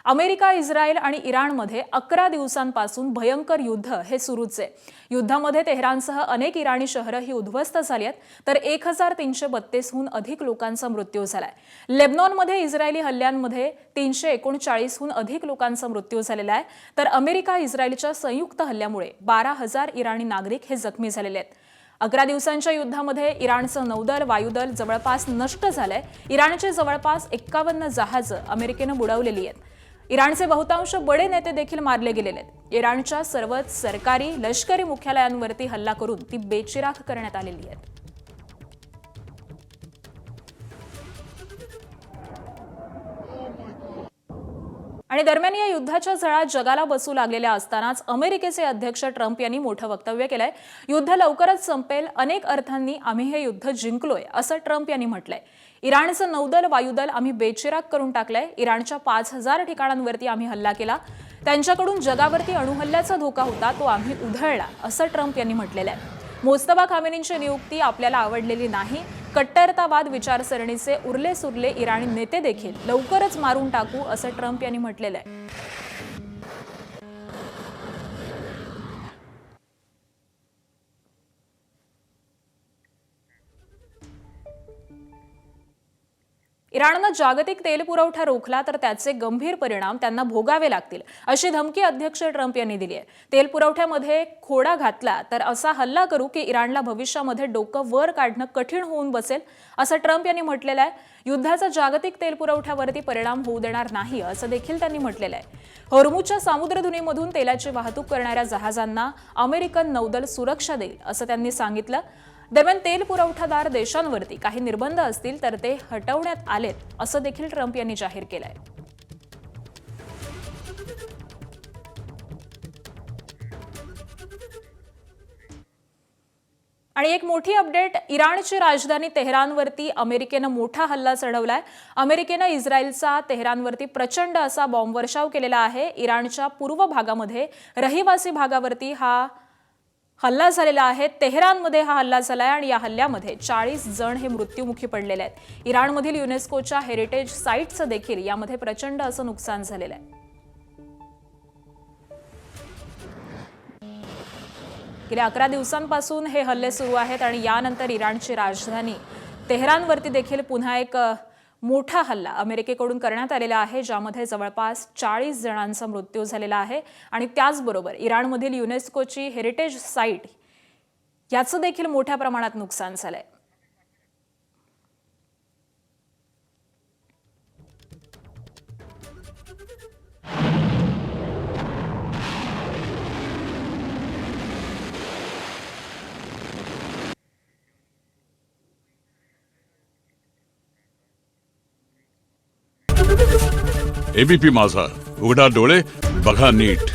America, Israel आणि इराणमध्ये 11 दिवसांपासून भयंकर युद्ध हे सुरूच आहे। युद्धामध्ये तेहरानसह अनेक इराणी शहरही उद्ध्वस्त झाली आहेत, तर 1332 हून अधिक लोकांचा मृत्यू झालाय। लेबनॉनमध्ये इस्रायली हल्ल्यांमध्ये 339 हून अधिक लोकांचा मृत्यू झालेला आहे, तर अमेरिका इस्रायलच्या संयुक्त हल्ल्यामुळे 12,000 इराणी नागरिक हे जखमी झालेले आहेत। 11 दिवसांच्या युद्धामध्ये इराणचं नौदल, वायुदल जवळपास नष्ट झालंय। इराणचे जवळपास 51 जहाजं अमेरिकेनं बुडवलेली आहेत। इराणचे बहुतांश बडे नेते देखील मारले गेलेले आहेत। इराणच्या सर्वच सरकारी, लष्करी मुख्यालयांवरती हल्ला करून ती बेचिराख करण्यात आलेली आहे। आणि दरम्यान या युद्धाच्या झळा जगाला बसू लागलेल्या असतानाच अमेरिकेचे अध्यक्ष ट्रम्प यांनी मोठं वक्तव्य केलंय। युद्ध लवकरच संपेल, अनेक अर्थांनी आम्ही हे युद्ध जिंकलोय असं ट्रम्प यांनी म्हटलंय। इराणचं नौदल, वायुदल आम्ही बेचिराख करून टाकलंय। इराणच्या 5,000 ठिकाणांवरती आम्ही हल्ला केला। त्यांच्याकडून जगावरती अणुहल्ल्याचा धोका होता, तो आम्ही उधळला असं ट्रम्प यांनी म्हटलेलं आहे। मोस्तफा खामेनींची नियुक्ती आपल्याला आवडलेली नाही। कट्टरतावाद विचारसरणीचे उरले सुरले इराणी नेते देखील लवकरच मारून टाकू असं ट्रम्प यांनी म्हटलेलं आहे। इराणनं जागतिक तेल पुरवठा रोखला तर त्याचे गंभीर परिणाम त्यांना भोगावे लागतील, अशी धमकी अध्यक्ष ट्रम्प यांनी दिली आहे। तेल पुरवठ्यामध्ये खोडा घातला तर असा हल्ला करू की इराणला भविष्यामध्ये डोकं वर काढणं कठीण होऊन बसेल, असं ट्रम्प यांनी म्हटलेलं आहे। युद्धाचा जागतिक तेल पुरवठ्यावरती परिणाम होऊ देणार नाही असं देखील त्यांनी म्हटलेलं आहे। होर्मुझच्या सामुद्रधुनीमधून तेलाची वाहतूक करणाऱ्या जहाजांना अमेरिकन नौदल सुरक्षा देईल असं त्यांनी सांगितलं। दरम्यान तेल पुरवठादार देशांवरती काही निर्बंध असतील तर ते हटवण्यात आलेत असं देखील ट्रम्प यांनी जाहीर केलंय। आणि एक मोठी अपडेट, इराणची राजधानी तेहरानवरती अमेरिकेनं मोठा हल्ला चढवलाय। अमेरिकेनं इस्रायलचा तेहरानवरती प्रचंड असा बॉम्बवर्षाव केलेला आहे। इराणच्या पूर्व भागामध्ये रहिवासी भागावरती हा हल्ला झालेला आहे। तेहरानमध्ये हा हल्ला झालाय आणि या हल्ल्यामध्ये 40 जण हे मृत्युमुखी पडलेले आहेत। इराणमधील युनेस्कोच्या हेरिटेज साइट्सचं देखील यामध्ये प्रचंड असं नुकसान झालेलं आहे। गेल्या 11 दिवसांपासून हे हल्ले सुरू आहेत आणि यानंतर इराणची राजधानी तेहरानवरती देखील पुन्हा एक मोठा हल्ला अमेरिकेकडून करण्यात आलेला आहे, ज्यामध्ये जवळपास 40 जणांचा मृत्यू झालेला आहे। आणि त्याचबरोबर इराणमधील युनेस्कोची हेरिटेज साइट याचं देखील मोठ्या प्रमाणात नुकसान झालंय। एबीपी माझा, उघडा डोळे बघा नीट।